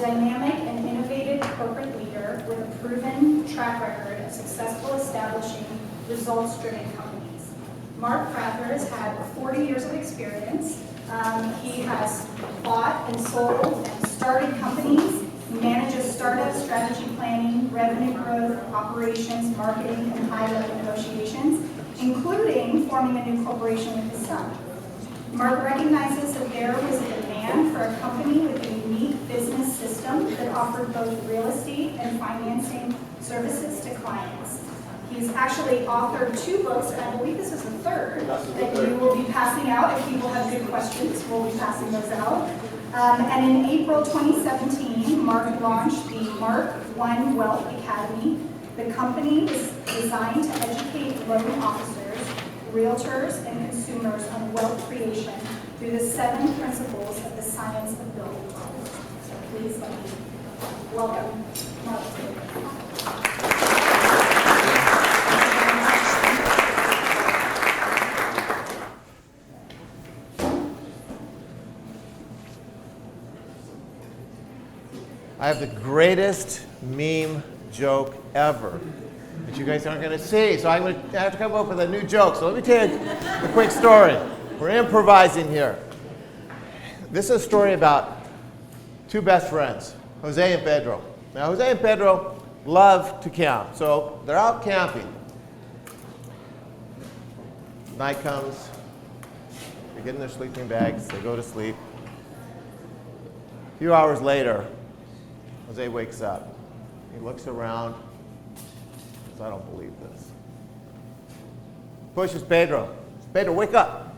dynamic and innovative corporate leader with a proven track record of successful establishing results-driven companies. Mark Prather has had 40 years of experience. He has bought and sold and started companies. He manages startup strategy planning, revenue growth, operations, marketing, and high-level negotiations, including forming a new corporation with his son. Mark recognizes that there was a demand for a company with a unique business system that offered both real estate and financing services to clients. He's actually authored 2 books, and I believe this is the third that you will be passing out. If people have good questions, we'll be passing those out. And in April 2017, Mark launched the Mark One Wealth Academy. The company is designed to educate loan officers, realtors, and consumers on wealth creation through the 7 principles of the science of building wealth. So please let me welcome Mark. I have the greatest meme joke ever that you guys aren't going to see, so I'm going to have to come up with a new joke. So let me tell you a quick story. We're improvising here. This is a story about 2 best friends, Jose and Pedro. Now, Jose and Pedro love to camp, so they're out camping. Night comes, they get in their sleeping bags, they go to sleep. A few hours later, Jose wakes up. He looks around, says, I don't believe this. Pushes Pedro. Pedro, wake up.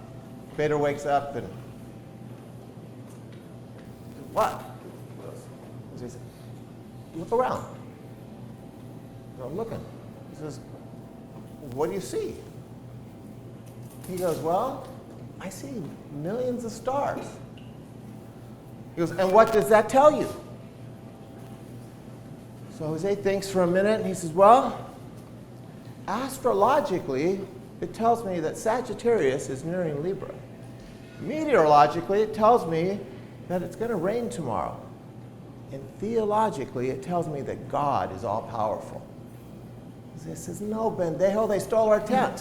Pedro wakes up and, what? He says, look around. I'm looking. He says, what do you see? He goes, well, I see millions of stars. He goes, and what does that tell you? So Jose thinks for a minute, and he says, well, astrologically, it tells me that Sagittarius is nearing Libra. Meteorologically, it tells me that it's going to rain tomorrow. And theologically, it tells me that God is all-powerful. Jose says, no, Bendejo, they stole our tent.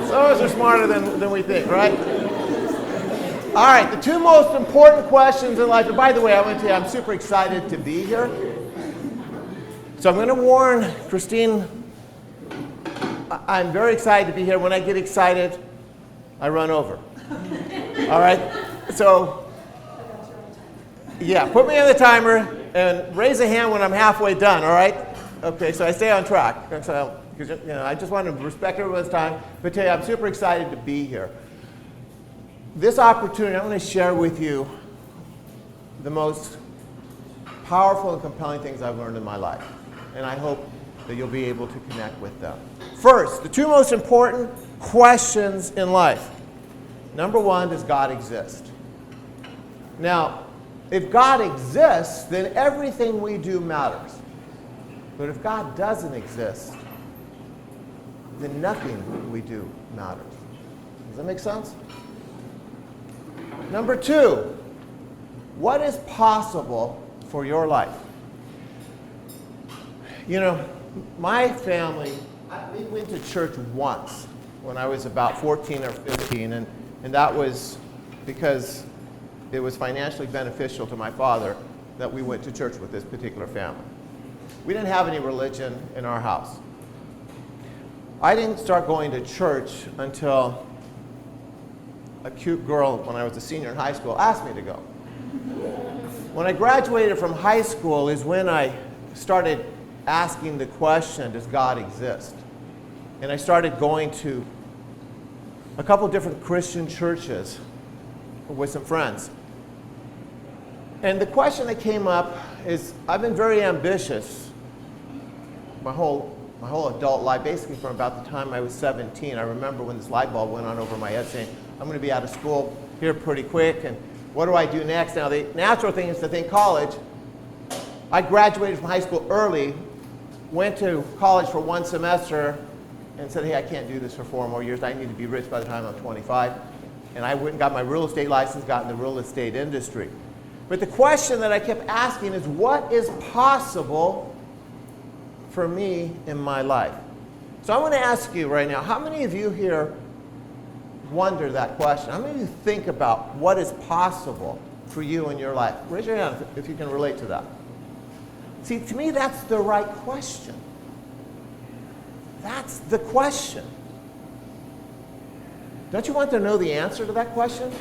Some of us are smarter than we think, right? All right, the 2 most important questions in life. And by the way, I want to tell you, I'm super excited to be here. So I'm going to warn Christine, I'm very excited to be here. When I get excited, I run over. All right? So, yeah, put me on the timer and raise a hand when I'm halfway done, all right? Okay, so I stay on track. So, because, I just want to respect everyone's time. But tell you, I'm super excited to be here. This opportunity, I'm going to share with you the most powerful and compelling things I've learned in my life. And I hope that you'll be able to connect with them. First, the 2 most important questions in life. Number 1, does God exist? Now, if God exists, then everything we do matters. But if God doesn't exist, then nothing we do matters. Does that make sense? Number 2, what is possible for your life? My family, we went to church once when I was about 14 or 15, and that was because it was financially beneficial to my father that we went to church with this particular family. We didn't have any religion in our house. I didn't start going to church until a cute girl, when I was a senior in high school, asked me to go. When I graduated from high school is when I started asking the question, does God exist? And I started going to a couple different Christian churches with some friends. And the question that came up is, I've been very ambitious my whole adult life, basically from about the time I was 17. I remember when this light bulb went on over my head saying, I'm going to be out of school here pretty quick, and what do I do next? Now, the natural thing is to think college. I graduated from high school early, went to college for 1 semester, and said, hey, I can't do this for 4 more years. I need to be rich by the time I'm 25. And I went and got my real estate license, got in the real estate industry. But the question that I kept asking is, what is possible for me in my life? So I want to ask you right now, how many of you here wonder that question? How many of you think about what is possible for you in your life? Raise your hand if you can relate to that. See, to me, that's the right question. That's the question. Don't you want to know the answer to that question?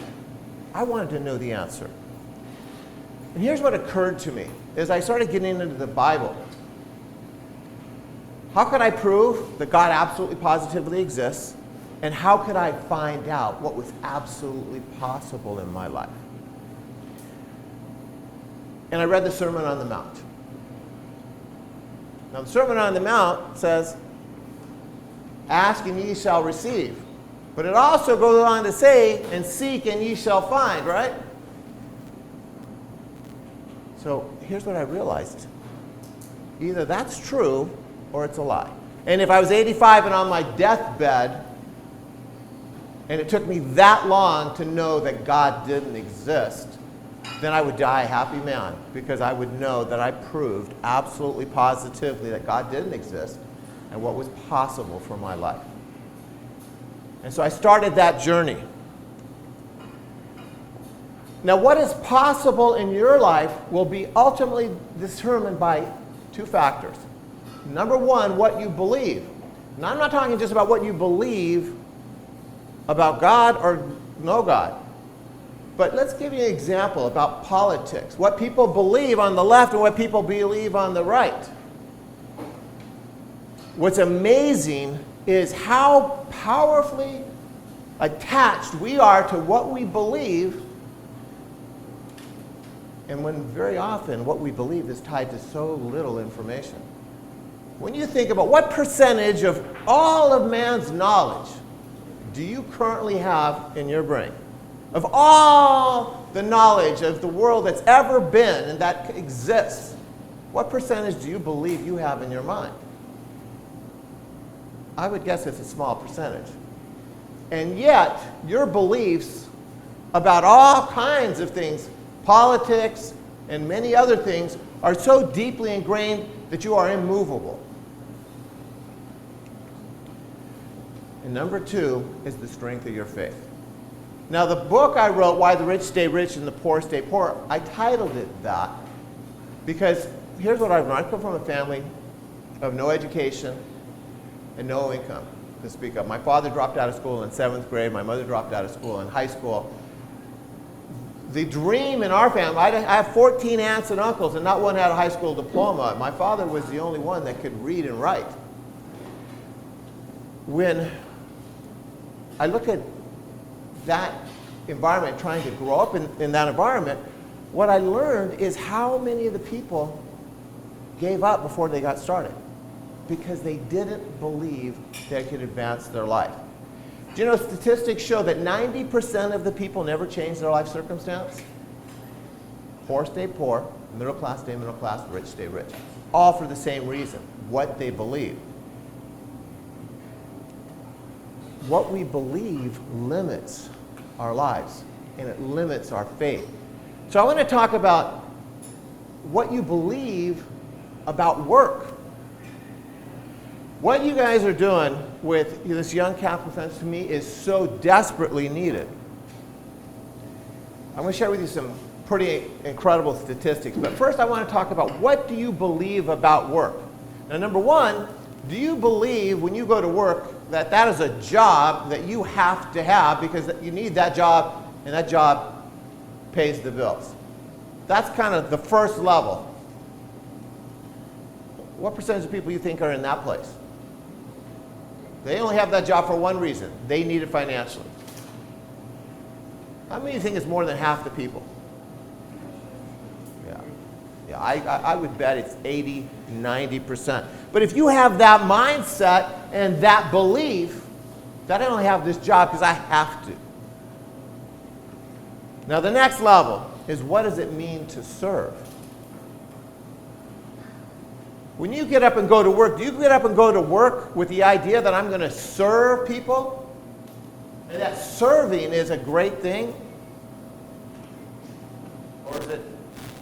I wanted to know the answer. And here's what occurred to me as I started getting into the Bible. How could I prove that God absolutely positively exists? And how could I find out what was absolutely possible in my life? And I read the Sermon on the Mount. Now, the Sermon on the Mount says, ask and ye shall receive. But it also goes on to say, and seek and ye shall find, right? So here's what I realized. Either that's true or it's a lie. And if I was 85 and on my deathbed, and it took me that long to know that God didn't exist, then I would die a happy man, because I would know that I proved absolutely positively that God didn't exist and what was possible for my life. And so I started that journey. Now, what is possible in your life will be ultimately determined by 2 factors. Number one, what you believe. Now, I'm not talking just about what you believe about God or no God. But let's give you an example about politics. What people believe on the left and what people believe on the right. What's amazing is how powerfully attached we are to what we believe, and when very often what we believe is tied to so little information. When you think about what percentage of all of man's knowledge do you currently have in your brain? Of all the knowledge of the world that's ever been and that exists, what percentage do you believe you have in your mind? I would guess it's a small percentage. And yet, your beliefs about all kinds of things, politics and many other things, are so deeply ingrained that you are immovable. And number 2 is the strength of your faith. Now, the book I wrote, Why the Rich Stay Rich and the Poor Stay Poor, I titled it that because here's what I've learned. I come from a family of no education and no income to speak of. My father dropped out of school in 7th grade. My mother dropped out of school in high school. The dream in our family, I have 14 aunts and uncles, and not one had a high school diploma. My father was the only one that could read and write. When I look at that environment, trying to grow up in that environment, what I learned is how many of the people gave up before they got started because they didn't believe they could advance their life. Do you know statistics show that 90% of the people never change their life circumstance? Poor stay poor, middle class stay middle class, rich stay rich. All for the same reason, what they believe. What we believe limits our lives, and it limits our faith. So I want to talk about what you believe about work. What you guys are doing with this Young Capital Defense, to me, is so desperately needed. I'm going to share with you some pretty incredible statistics, but first I want to talk about what do you believe about work. Now, number one, do you believe when you go to work that that is a job that you have to have because you need that job and that job pays the bills? That's kind of the first level. What percentage of people you think are in that place? They only have that job for one reason. They need it financially. How many of you think it's more than half the people? Yeah, I would bet it's 80, 90%. But if you have that mindset and that belief that I only have this job because I have to. Now the next level is, what does it mean to serve? When you get up and go to work, do you get up and go to work with the idea that I'm going to serve people? And that serving is a great thing? Or is it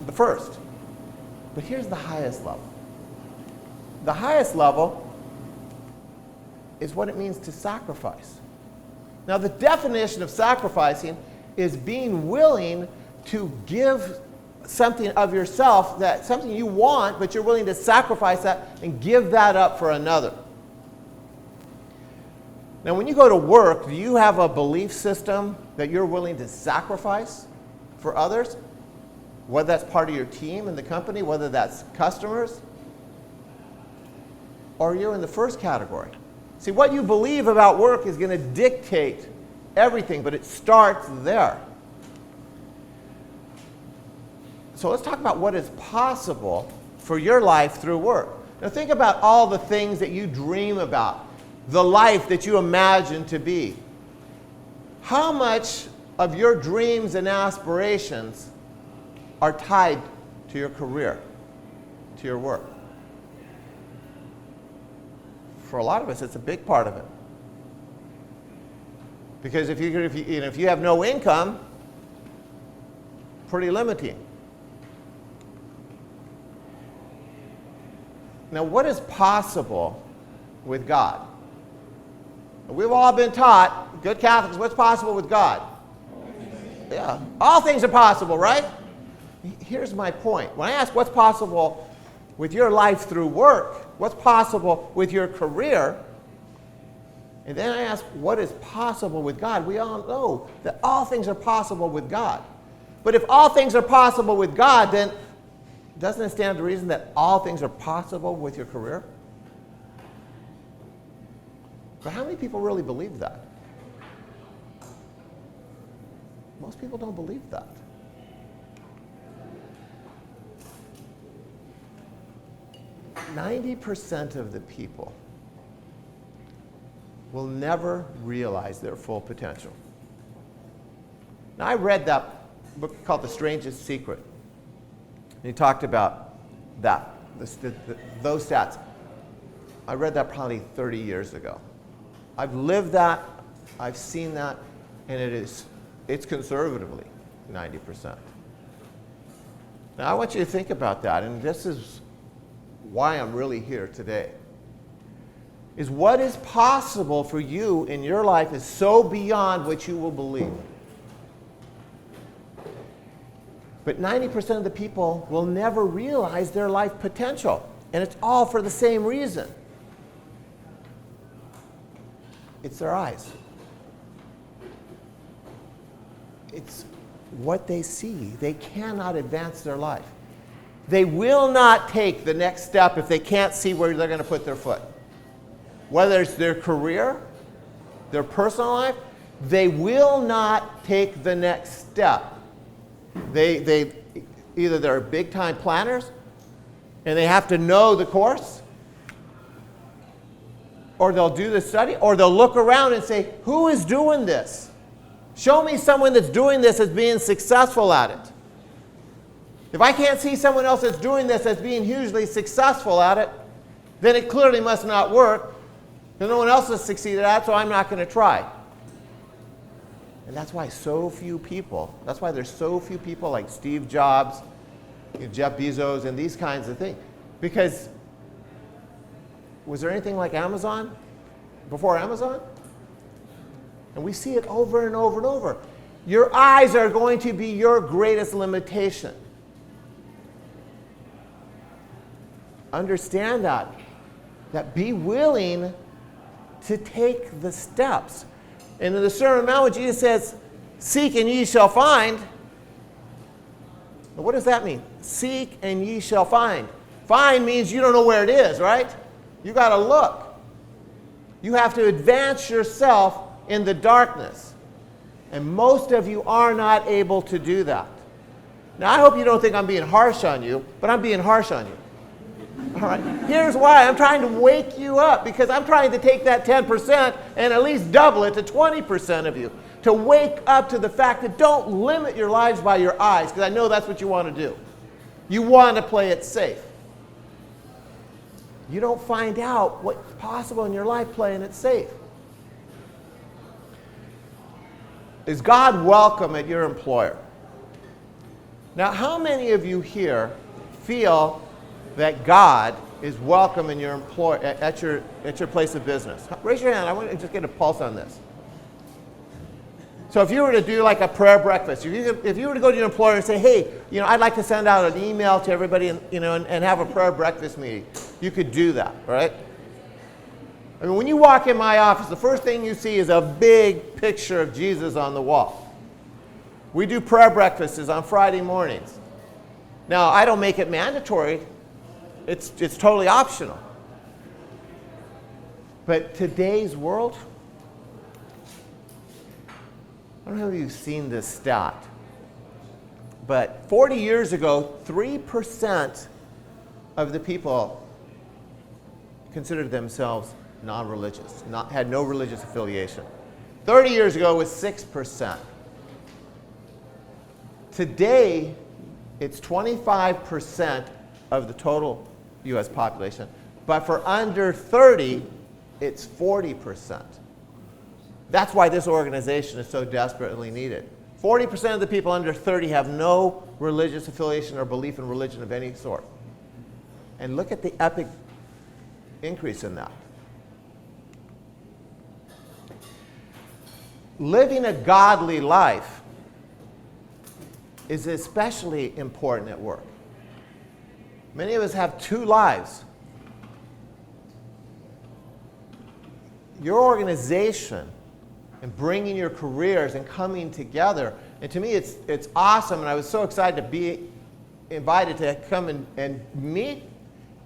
the first? But here's the highest level. The highest level is what it means to sacrifice. Now, the definition of sacrificing is being willing to give something of yourself, that something you want, but you're willing to sacrifice that and give that up for another. Now, when you go to work, do you have a belief system that you're willing to sacrifice for others? Whether that's part of your team in the company, whether that's customers, or you're in the first category. See, what you believe about work is going to dictate everything, but it starts there. So let's talk about what is possible for your life through work. Now think about all the things that you dream about, the life that you imagine to be. How much of your dreams and aspirations are tied to your career, to your work? For a lot of us, it's a big part of it. Because if you have no income, pretty limiting. Now, what is possible with God? We've all been taught, good Catholics, what's possible with God? Yeah, all things are possible, right? Here's my point. When I ask what's possible with your life through work, what's possible with your career, and then I ask what is possible with God, we all know that all things are possible with God. But if all things are possible with God, then doesn't it stand to reason that all things are possible with your career? But how many people really believe that? Most people don't believe that. %90 of the people will never realize their full potential. Now, I read that book called The Strangest Secret. And he talked about that, those stats. I read that probably 30 years ago. I've lived that, I've seen that, and it's conservatively 90%. Now, I want you to think about that, and this is why I'm really here today. Is what is possible for you in your life is so beyond what you will believe. But 90% of the people will never realize their life potential. And it's all for the same reason. It's their eyes. It's what they see. They cannot advance their life. They will not take the next step if they can't see where they're going to put their foot. Whether it's their career, their personal life, they will not take the next step. Either they're big time planners and they have to know the course, or they'll do the study, or they'll look around and say, who is doing this? Show me someone that's doing this as being successful at it. If I can't see someone else that's doing this as being hugely successful at it, then it clearly must not work. Because no one else has succeeded at it, so I'm not going to try. And that's why there's so few people like Steve Jobs, Jeff Bezos, and these kinds of things. Because was there anything like Amazon before Amazon? And we see it over and over and over. Your eyes are going to be your greatest limitation. Understand that be willing to take the steps. And in the Sermon on the Mount, when Jesus says, seek and ye shall find, what does that mean? Seek and ye shall find. Find means you don't know where it is, right? You got to look. You have to advance yourself in the darkness. And most of you are not able to do that. Now, I hope you don't think I'm being harsh on you, but I'm being harsh on you. All right? Here's why. I'm trying to wake you up, because I'm trying to take that 10% and at least double it to 20% of you. To wake up to the fact that don't limit your lives by your eyes, because I know that's what you want to do. You want to play it safe. you don't find out what's possible in your life playing it safe. Is God welcome at your employer? Now, how many of you here feel that God is welcome in your at your place of business? Raise your hand. I want to just get a pulse on this. So if you were to do like a prayer breakfast, if you were to go to your employer and say, hey, I'd like to send out an email to everybody and have a prayer breakfast meeting, you could do that, right? I mean, when you walk in my office, the first thing you see is a big picture of Jesus on the wall. We do prayer breakfasts on Friday mornings. Now, I don't make it mandatory. It's totally optional. But today's world, I don't know if you've seen this stat, but 40 years ago, 3% of the people considered themselves non-religious, had no religious affiliation. 30 years ago, it was 6%. Today, it's 25% of the total U.S. population, but for under 30, it's 40%. That's why this organization is so desperately needed. 40% of the people under 30 have no religious affiliation or belief in religion of any sort. And look at the epic increase in that. Living a godly life is especially important at work. Many of us have two lives. Your organization and bringing your careers and coming together, and to me it's awesome, and I was so excited to be invited to come and meet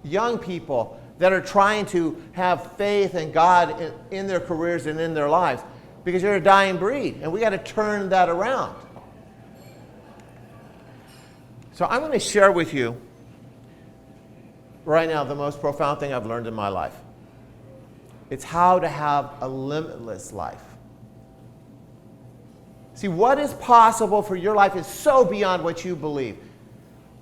young people that are trying to have faith in God in their careers and in their lives, because you're a dying breed, and we got to turn that around. So I'm going to share with you right now the most profound thing I've learned in my life. It's how to have a limitless life. See, what is possible for your life is so beyond what you believe.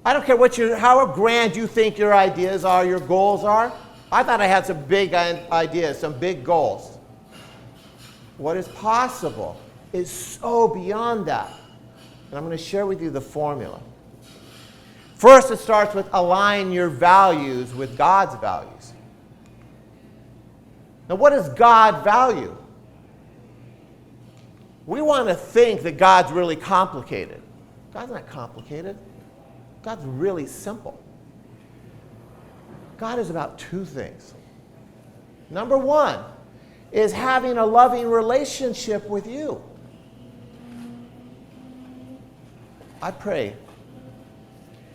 I don't care how grand you think your ideas are, your goals are. I thought I had some big ideas, some big goals. What is possible is so beyond that. And I'm going to share with you the formula. First, it starts with align your values with God's values. Now, what does God value? We want to think that God's really complicated. God's not complicated. God's really simple. God is about two things. Number one is having a loving relationship with you. I pray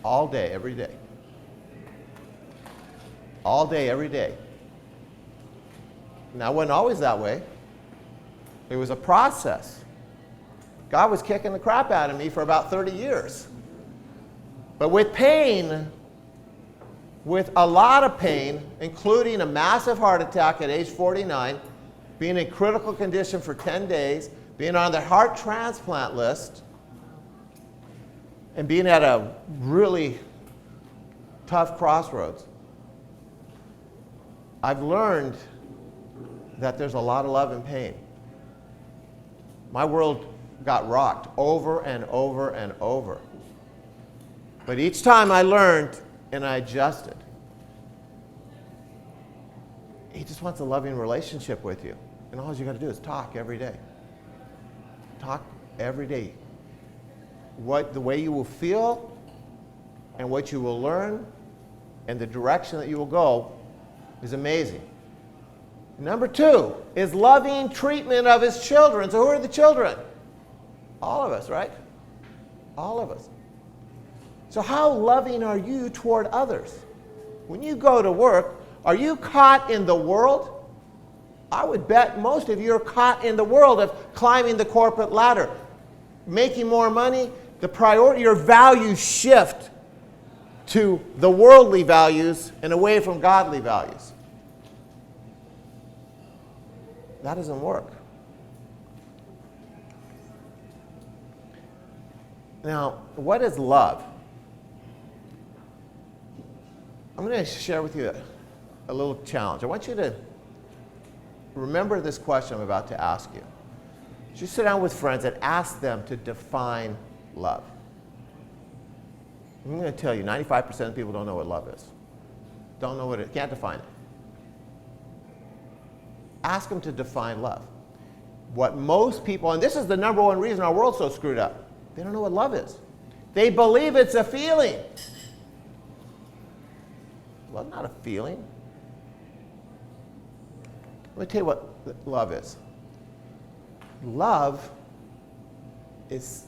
all day, every day. All day, every day. Now, it wasn't always that way. It was a process. God was kicking the crap out of me for about 30 years. But with pain, with a lot of pain, including a massive heart attack at age 49, being in critical condition for 10 days, being on the heart transplant list, and being at a really tough crossroads, I've learned that there's a lot of love and pain. My world got rocked over and over and over. But each time I learned and I adjusted. He just wants a loving relationship with you. And all you got to do is talk every day. Talk every day. The way you will feel and what you will learn and the direction that you will go is amazing. Number two is loving treatment of his children. So who are the children? All of us, right? All of us. So how loving are you toward others? When you go to work, are you caught in the world? I would bet most of you are caught in the world of climbing the corporate ladder, making more money. The priority, your values shift to the worldly values and away from godly values. That doesn't work. Now, what is love? I'm going to share with you a little challenge. I want you to remember this question I'm about to ask you. Just sit down with friends and ask them to define love. I'm going to tell you, 95% of people don't know what love is. Don't know what it, can't define it. Ask them to define love. What most people, and this is the number one reason our world's so screwed up, they don't know what love is. They believe it's a feeling. Love's not a feeling. Let me tell you what love is. Love is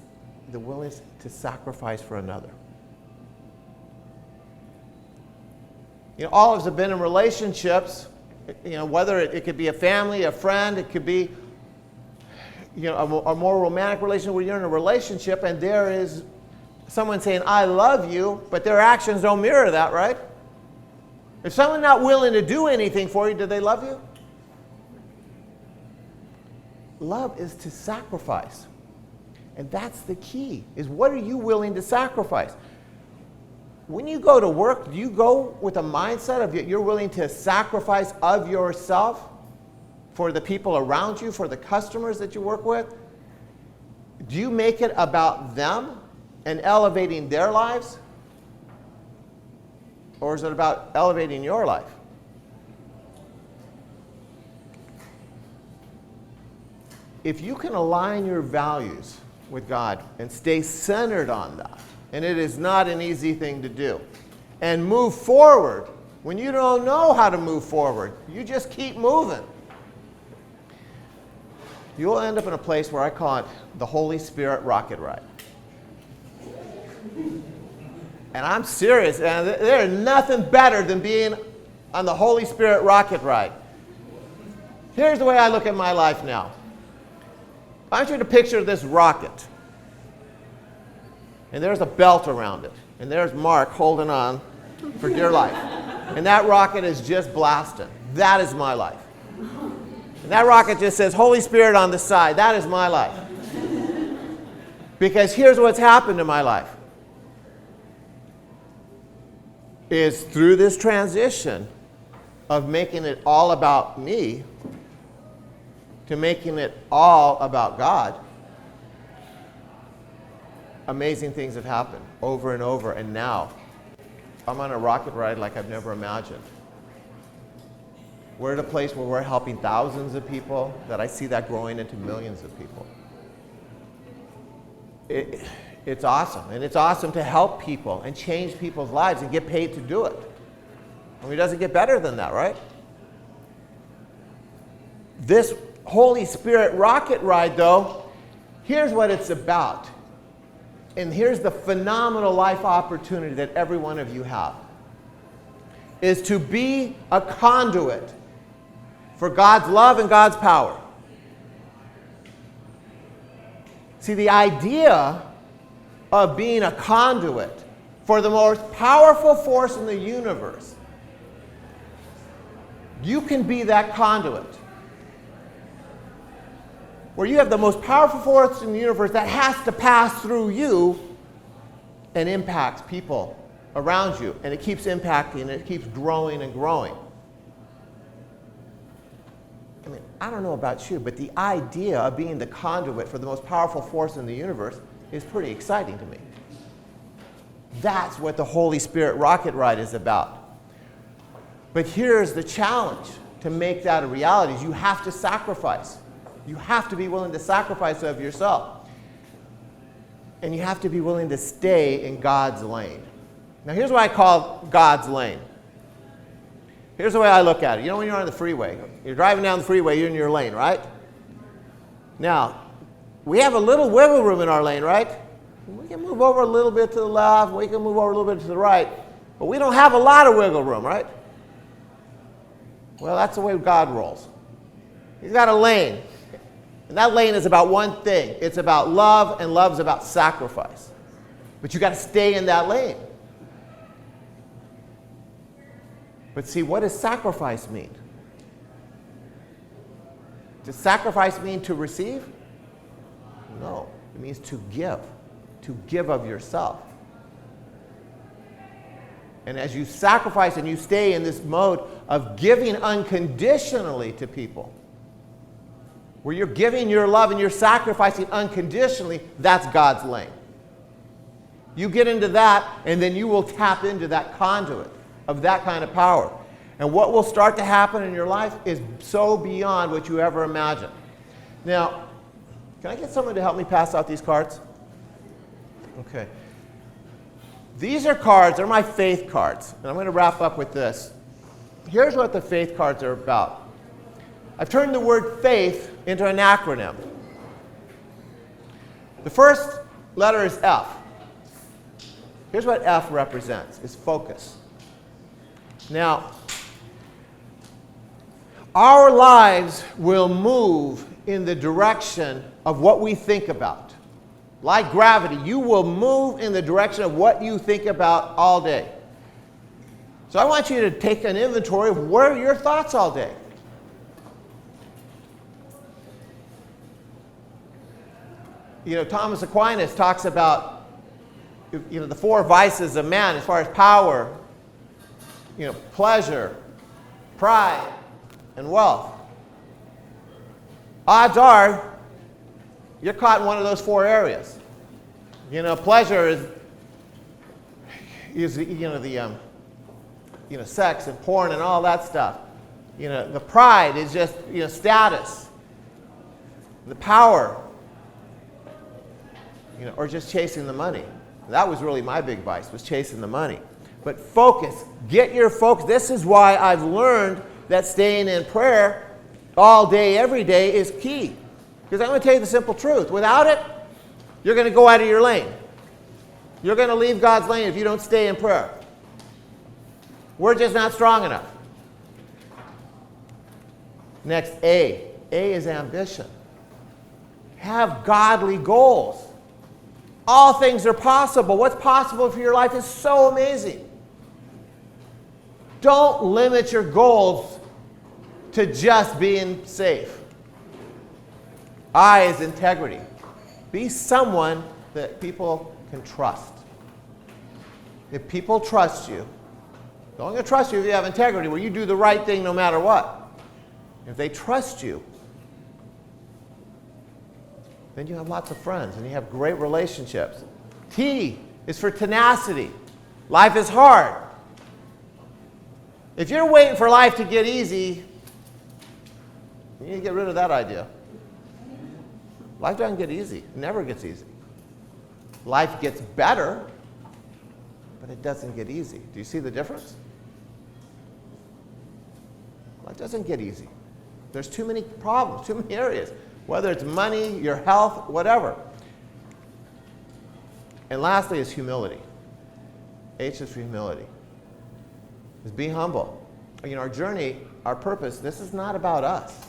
the willingness to sacrifice for another. You know, all of us have been in relationships, you know, whether it could be a family, a friend, it could be, you know, a more romantic relationship where you're in a relationship and there is someone saying, I love you, but their actions don't mirror that, right? If someone's not willing to do anything for you, do they love you? Love is to sacrifice. And that's the key, is what are you willing to sacrifice? When you go to work, do you go with a mindset of you're willing to sacrifice of yourself for the people around you, for the customers that you work with? Do you make it about them and elevating their lives? Or is it about elevating your life? If you can align your values with God and stay centered on that, and it is not an easy thing to do, and move forward when you don't know how to move forward, you just keep moving, you'll end up in a place where I call it the Holy Spirit rocket ride. And I'm serious, and there's nothing better than being on the Holy Spirit rocket ride. Here's the way I look at my life now. I want you to picture this rocket. And there's a belt around it. And there's Mark holding on for dear life. And that rocket is just blasting. That is my life. And that rocket just says, Holy Spirit on the side. That is my life. Because here's what's happened to my life. Is through this transition of making it all about me to making it all about God, amazing things have happened over and over, and now I'm on a rocket ride like I've never imagined. We're at a place where we're helping thousands of people, that I see that growing into millions of people. It's awesome, and it's awesome to help people and change people's lives and get paid to do it. I mean, it doesn't get better than that, right? This Holy Spirit rocket ride, though, here's what it's about. And here's the phenomenal life opportunity that every one of you have, is to be a conduit for God's love and God's power. See, the idea of being a conduit for the most powerful force in the universe, you can be that conduit. Where you have the most powerful force in the universe that has to pass through you and impacts people around you. And it keeps impacting, and it keeps growing and growing. I mean, I don't know about you, but the idea of being the conduit for the most powerful force in the universe is pretty exciting to me. That's what the Holy Spirit rocket ride is about. But here's the challenge to make that a reality, is you have to sacrifice. You have to be willing to sacrifice of yourself. And you have to be willing to stay in God's lane. Now here's what I call God's lane. Here's the way I look at it. You know, when you're on the freeway, you're driving down the freeway, you're in your lane, right? Now, we have a little wiggle room in our lane, right? We can move over a little bit to the left, we can move over a little bit to the right, but we don't have a lot of wiggle room, right? Well, that's the way God rolls. He's got a lane. And that lane is about one thing. It's about love, and love's about sacrifice. But you got to stay in that lane. But see, what does sacrifice mean? Does sacrifice mean to receive? No. It means to give of yourself. And as you sacrifice and you stay in this mode of giving unconditionally to people, where you're giving your love and you're sacrificing unconditionally, that's God's lane. You get into that, and then you will tap into that conduit of that kind of power. And what will start to happen in your life is so beyond what you ever imagined. Now, can I get someone to help me pass out these cards? Okay. These are cards, they're my faith cards. And I'm going to wrap up with this. Here's what the faith cards are about. I've turned the word faith into an acronym. The first letter is F. Here's what F represents, is focus. Now, our lives will move in the direction of what we think about. Like gravity, you will move in the direction of what you think about all day. So I want you to take an inventory of where are your thoughts all day. You know, Thomas Aquinas talks about, you know, the four vices of man as far as power, you know, pleasure, pride, and wealth. Odds are you're caught in one of those four areas. You know, pleasure is sex and porn and all that stuff. You know, the pride is just, you know, status. The power, you know, or just chasing the money. That was really my big vice, was chasing the money. But focus, get your focus. This is why I've learned that staying in prayer all day, every day is key. Because I'm going to tell you the simple truth. Without it, you're going to go out of your lane. You're going to leave God's lane if you don't stay in prayer. We're just not strong enough. Next, A. A is ambition. Have godly goals. All things are possible. What's possible for your life is so amazing. Don't limit your goals to just being safe. I is integrity. Be someone that people can trust. If people trust you, they're only going to trust you if you have integrity, where you do the right thing no matter what. If they trust you, then you have lots of friends and you have great relationships. T is for tenacity. Life is hard. If you're waiting for life to get easy, you need to get rid of that idea. Life doesn't get easy. It never gets easy. Life gets better, but it doesn't get easy. Do you see the difference? Life doesn't get easy. There's too many problems, too many areas, whether it's money, your health, whatever. And lastly is humility. H is for humility. Is be humble. You know, our journey, our purpose, this is not about us.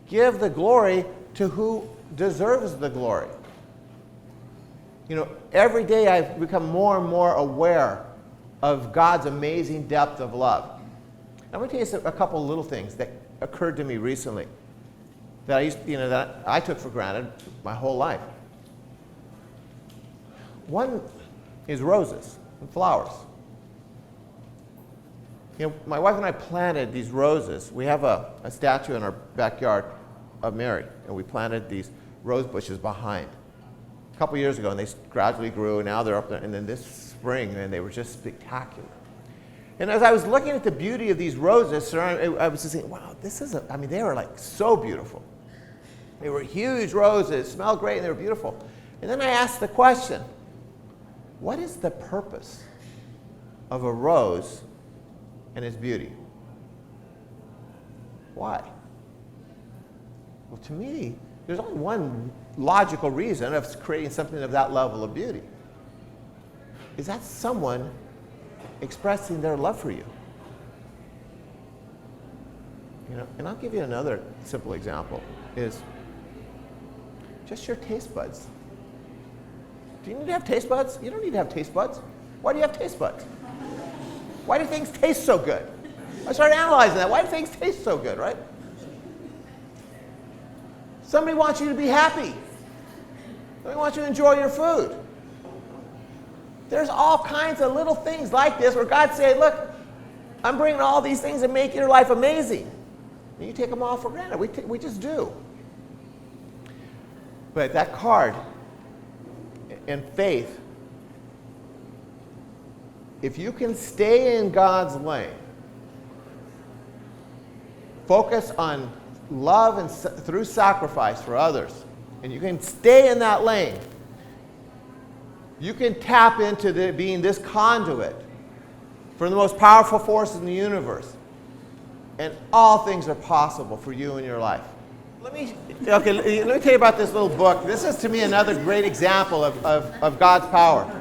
Give the glory to who deserves the glory. You know, every day I've become more and more aware of God's amazing depth of love. I'm going to tell you a couple of little things that occurred to me recently that that I took for granted my whole life. One is roses and flowers. You know, my wife and I planted these roses. We have a statue in our backyard of Mary, and we planted these rose bushes behind a couple years ago, and they gradually grew, and now they're up there. And then this spring, and they were just spectacular. And as I was looking at the beauty of these roses, I was just thinking, wow, they were like so beautiful. They were huge roses, smelled great, and they were beautiful. And then I asked the question, what is the purpose of a rose and its beauty? Why? Well, to me, there's only one logical reason of creating something of that level of beauty. Is that someone expressing their love for you? You know, and I'll give you another simple example, is just your taste buds. Do you need to have taste buds? You don't need to have taste buds. Why do you have taste buds? Why do things taste so good? I started analyzing that. Why do things taste so good, right? Somebody wants you to be happy. Somebody wants you to enjoy your food. There's all kinds of little things like this where God said, look, I'm bringing all these things that make your life amazing. And you take them all for granted. We just do. But that card and faith, if you can stay in God's lane, focus on love and through sacrifice for others, and you can stay in that lane, you can tap into being this conduit for the most powerful forces in the universe. And all things are possible for you in your life. Let me tell you about this little book. This is, to me, another great example of God's power.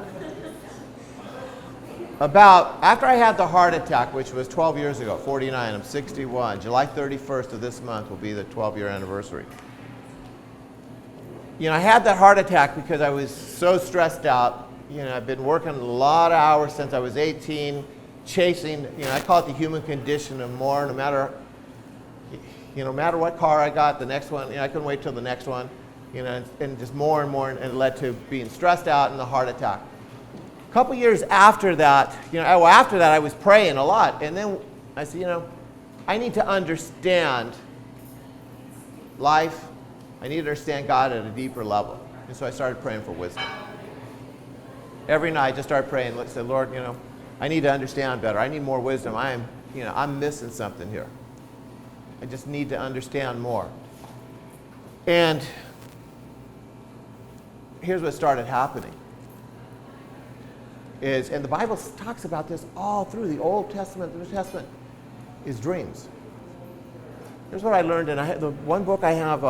After I had the heart attack, which was 12 years ago, 49, I'm 61. July 31st of this month will be the 12-year anniversary. I had that heart attack because I was so stressed out. I've been working a lot of hours since I was 18, chasing, I call it the human condition and more, no matter what car I got, the next one, I couldn't wait till the next one, and just more and more, and it led to being stressed out and the heart attack. A couple years after that, after that I was praying a lot, and then I said, I need to understand life. I need to understand God at a deeper level. And so I started praying for wisdom. Every night I just started praying, said, Lord, I need to understand better. I need more wisdom. I'm missing something here. I just need to understand more. And here's what started happening. And the Bible talks about this all through the Old Testament, the New Testament, is dreams. Here's what I learned, and the one book I have,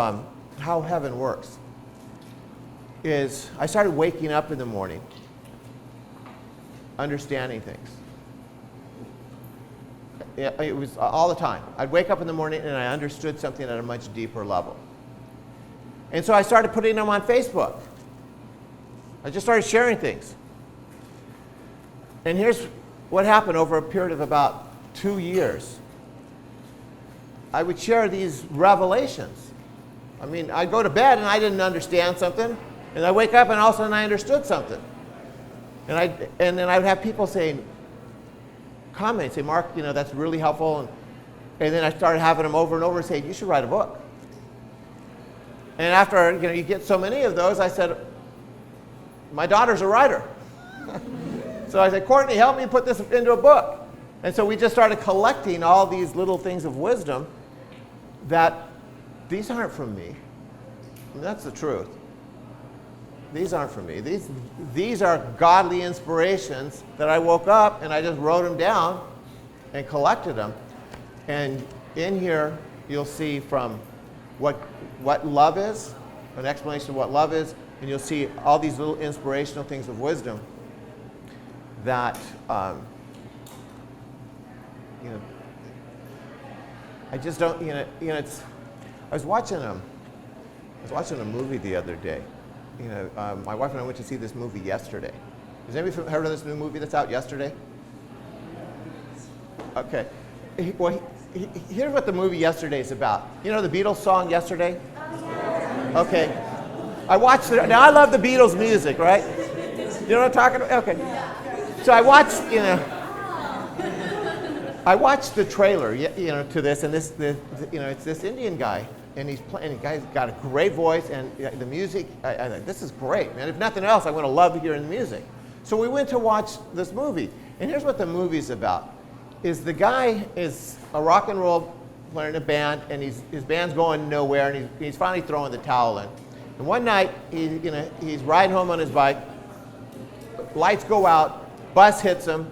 How Heaven Works, is I started waking up in the morning, understanding things. It was all the time. I'd wake up in the morning and I understood something at a much deeper level. And so I started putting them on Facebook. I just started sharing things. And here's what happened over a period of about 2 years. I would share these revelations. I'd go to bed and I didn't understand something, and I wake up and all of a sudden I understood something. And then I would have people comment, say, Mark, that's really helpful. And then I started having them over and over and say, you should write a book. And after you get so many of those, I said, my daughter's a writer. So I said, Courtney, help me put this into a book. And so we just started collecting all these little things of wisdom that these aren't from me. That's the truth. These aren't from me. These are godly inspirations that I woke up and I just wrote them down and collected them. And in here, you'll see from what love is, an explanation of what love is, and you'll see all these little inspirational things of wisdom that, I just don't, it's, I was watching a movie the other day. My wife and I went to see this movie yesterday. Has anybody heard of this new movie that's out yesterday? Okay. Well, here's what the movie yesterday is about. You know the Beatles song Yesterday? Okay. I watched it. Now I love the Beatles music, right? You know what I'm talking about? Okay. So I watched the trailer, to this, and it's this Indian guy, and he's playing. The guy's got a great voice, and the music. I think this is great, man. If nothing else, I'm going to love hearing the music. So we went to watch this movie, and here's what the movie's about: is the guy is a rock and roll player in a band, and his band's going nowhere, and he's finally throwing the towel in. And one night, he's riding home on his bike. Lights go out, bus hits him,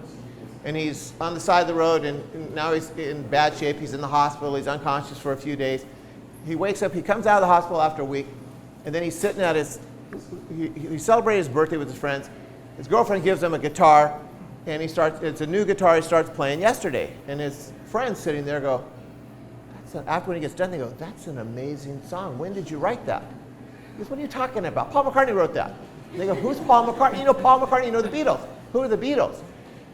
and he's on the side of the road, and now he's in bad shape. He's in the hospital. He's unconscious for a few days. He wakes up. He comes out of the hospital after a week, and then he's sitting at he celebrated his birthday with his friends. His girlfriend gives him a guitar, and it's a new guitar he starts playing yesterday. And his friends sitting there go, after when he gets done, they go, that's an amazing song. When did you write that? He goes, what are you talking about? Paul McCartney wrote that. And they go, who's Paul McCartney? You know Paul McCartney, you know the Beatles. Who are the Beatles?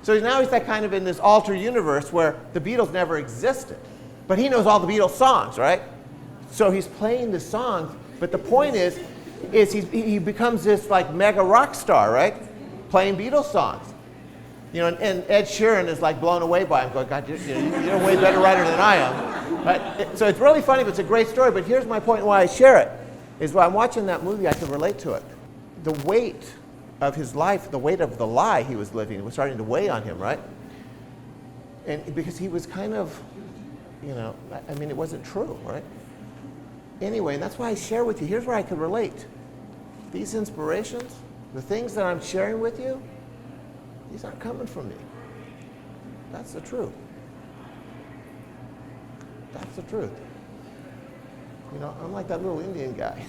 So now he's kind of in this altered universe where the Beatles never existed. But he knows all the Beatles songs, right? So he's playing the songs, but the point is he becomes this like mega rock star, right? playing Beatles songs. You know, and Ed Sheeran is like blown away by him, going, God, you're a way better writer than I am. But so it's really funny, but it's a great story. But here's my point why I share it, is when I'm watching that movie, I can relate to it. The weight of his life, the weight of the lie he was living was starting to weigh on him, right? And because he was kind of, you know, I mean, it wasn't true, right? Anyway, and that's why I share with you. Here's where I can relate. These inspirations, the things that I'm sharing with you, these aren't coming from me. That's the truth. That's the truth. You know, I'm like that little Indian guy.